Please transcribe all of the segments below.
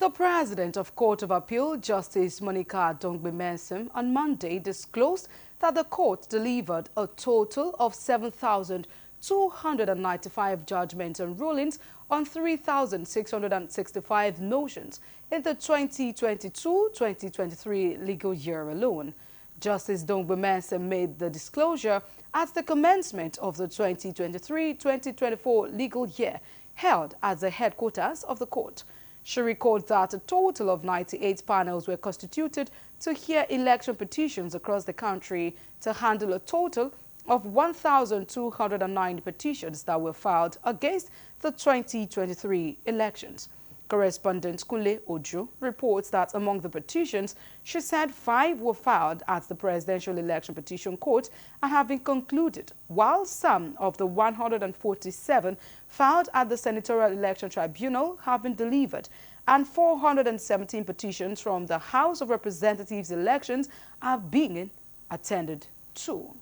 The President of Court of Appeal, Justice Monica Dongben Mensem, on Monday disclosed that the court delivered a total of 7,295 judgments and rulings on 3,665 motions in the 2022-2023 legal year alone. Justice Dongben Mensem made the disclosure at the commencement of the 2023-2024 legal year held at the headquarters of the court. She recalled that a total of 98 panels were constituted to hear election petitions across the country to handle a total of 1,209 petitions that were filed against the 2023 elections. Correspondent Kule Ojo reports that among the petitions, she said 5 were filed at the Presidential Election Petition Court and have been concluded, while some of the 147 filed at the Senatorial Election Tribunal have been delivered, and 417 petitions from the House of Representatives elections are being attended to.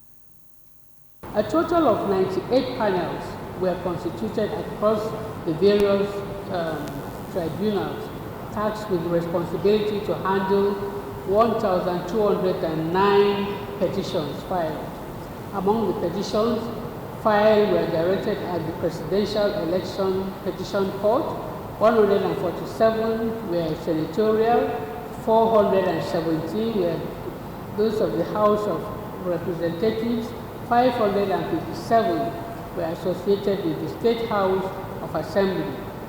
A total of 98 panels were constituted across the various tribunals tasked with the responsibility to handle 1,209 petitions filed. Among the petitions filed were directed at the Presidential Election Petition Court, 147 were senatorial, 417 were those of the House of Representatives, 557 were associated with the State House of Assembly,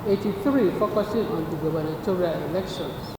83 focusing on the gubernatorial elections.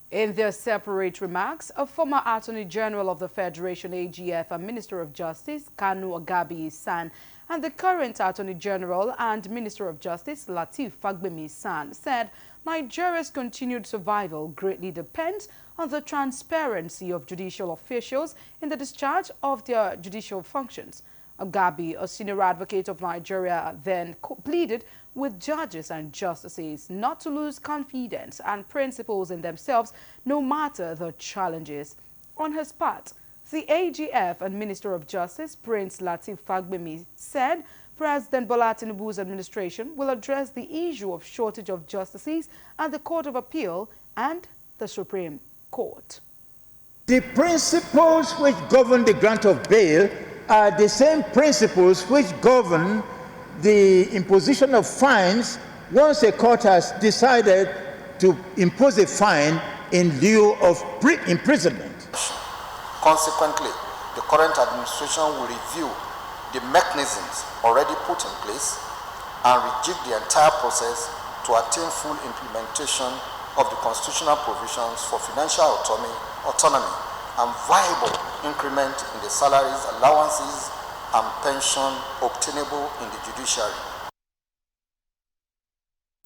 In their separate remarks, a former Attorney General of the Federation AGF and Minister of Justice, Kanu Agabi-San, and the current Attorney General and Minister of Justice, Lateef Fagbemi-San, said Nigeria's continued survival greatly depends on the transparency of judicial officials in the discharge of their judicial functions. Agabi, a senior advocate of Nigeria, then pleaded with judges and justices not to lose confidence and principles in themselves, no matter the challenges. On his part, the AGF and Minister of Justice, Prince Lateef Fagbemi, said President Bola Tinubu's administration will address the issue of shortage of justices at the Court of Appeal and the Supreme Court. The principles which govern the grant of bail are the same principles which govern the imposition of fines once a court has decided to impose a fine in lieu of imprisonment. Consequently, the current administration will review the mechanisms already put in place and rejig the entire process to attain full implementation of the constitutional provisions for financial autonomy and viable increment in the salaries, allowances, and pension obtainable in the judiciary.